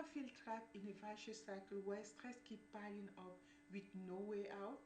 ever feel trapped in a vicious cycle where stress keeps piling up with no way out?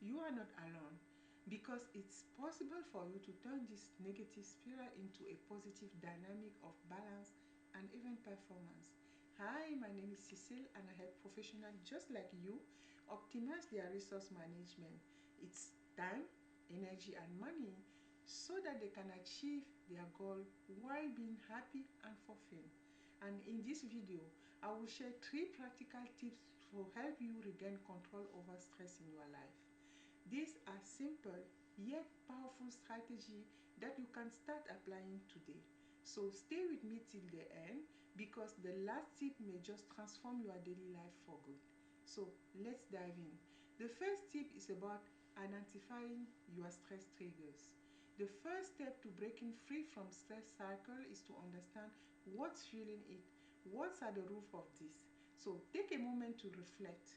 You are not alone, because it's possible for you to turn this negative spiral into a positive dynamic of balance and even performance. Hi, my name is Cecile and I help professionals just like you optimize their resource management. It's time, energy and money so that they can achieve their goal while being happy and fulfilled. And in this video, I will share 3 practical tips to help you regain control over stress in your life. These are simple yet powerful strategies that you can start applying today. So stay with me till the end, because the last tip may just transform your daily life for good. So let's dive in. The first tip is about identifying your stress triggers. The first step to breaking free from stress cycle is to understand what's fueling it. What's at the root of this? So take a moment to reflect.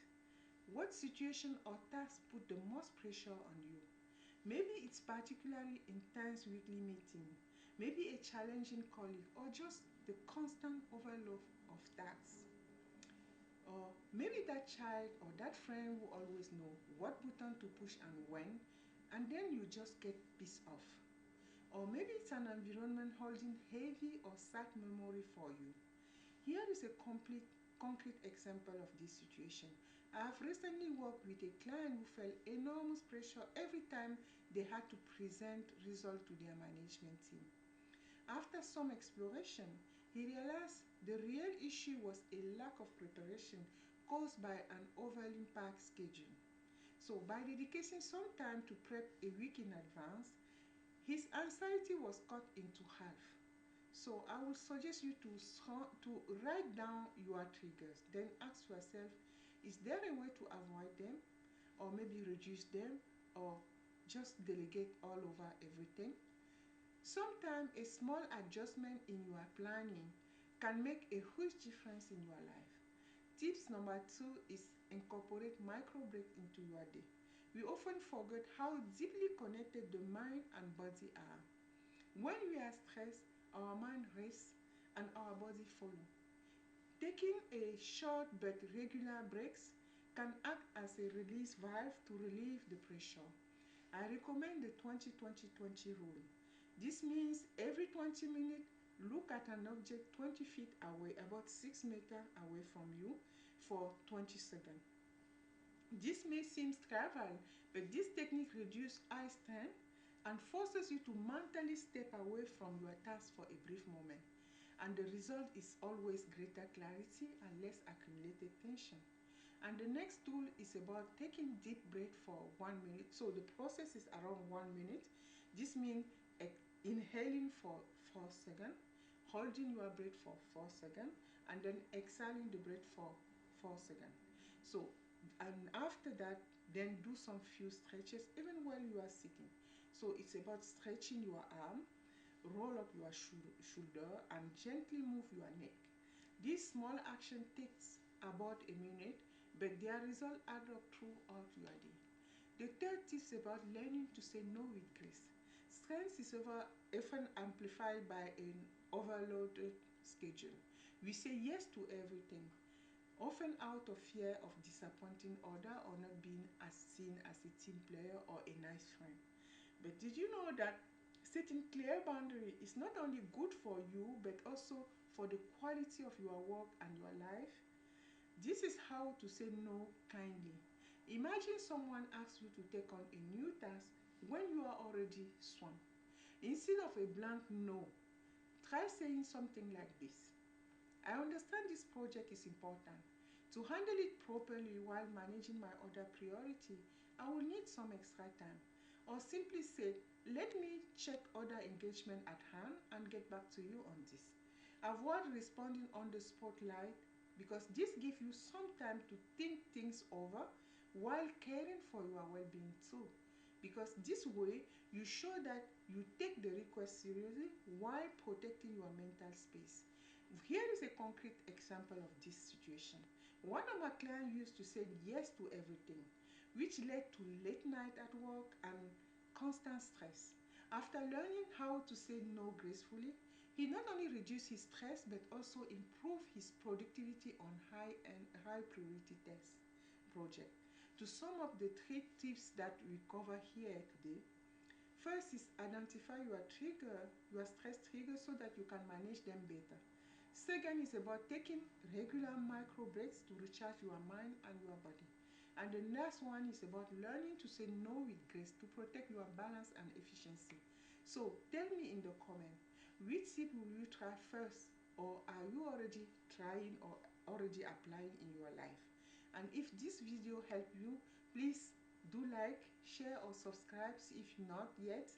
What situation or task put the most pressure on you? Maybe it's particularly intense weekly meeting, maybe a challenging colleague, or just the constant overload of tasks. Or maybe that child or that friend who always know what button to push and when, and then you just get pissed off. Or maybe it's an environment holding heavy or sad memory for you. Here is a concrete example of this situation. I have recently worked with a client who felt enormous pressure every time they had to present results to their management team. After some exploration, he realized the real issue was a lack of preparation caused by an overly packed schedule. So by dedicating some time to prep a week in advance, his anxiety was cut into half. So I would suggest you to write down your triggers. Then ask yourself, is there a way to avoid them? Or maybe reduce them? Or just delegate all over everything? Sometimes a small adjustment in your planning can make a huge difference in your life. Tips number 2 is incorporate micro breaks into your day. We often forget how deeply connected the mind and body are. When we are stressed, our mind races and our body follows. Taking a short but regular breaks can act as a release valve to relieve the pressure. I recommend the 20-20-20 rule. This means every 20 minutes, look at an object 20 feet away, about 6 meters away from you, for 20 seconds. This may seem trivial, but this technique reduces eye strain and forces you to mentally step away from your task for a brief moment. And the result is always greater clarity and less accumulated tension. And the next tool is about taking deep breath for 1 minute. So the process is around 1 minute. This means inhaling for 4 seconds, holding your breath for 4 seconds, and then exhaling the breath for 4 seconds. So, and after that, then do some few stretches even while you are sitting. So it's about stretching your arm, roll up your shoulder, and gently move your neck. This small action takes about a minute, but their result add up throughout your day. The third tip is about learning to say no with grace. Stress is often amplified by an overloaded schedule. We say yes to everything, often out of fear of disappointing others or not being seen as a team player or a nice friend. But did you know that setting clear boundaries is not only good for you, but also for the quality of your work and your life? This is how to say no kindly. Imagine someone asks you to take on a new task when you are already swamped. Instead of a blank no, try saying something like this: I understand this project is important. To handle it properly while managing my other priority, I will need some extra time. Or simply say, let me check other engagement at hand and get back to you on this. Avoid responding on the spotlight, because this gives you some time to think things over while caring for your well-being too. Because this way, you show that you take the request seriously while protecting your mental space. Here is a concrete example of this situation. One of my clients used to say yes to everything, which led to late night at work and constant stress. After learning how to say no gracefully, He not only reduced his stress but also improved his productivity on high priority tasks project. To sum up the three tips that we cover here today, first is identify your stress triggers so that you can manage them better. Second is about taking regular micro breaks to recharge your mind and your body. And the next one is about learning to say no with grace to protect your balance and efficiency. So tell me in the comment, which tip will you try first, or are you already trying or already applying in your life? And if this video helped you, please do like, share, or subscribe if not yet,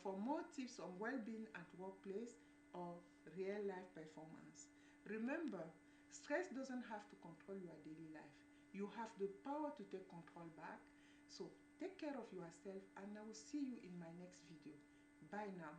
for more tips on well-being at workplace or real life performance. Remember, stress doesn't have to control your daily life. You have the power to take control back. So take care of yourself, and I will see you in my next video. Bye now.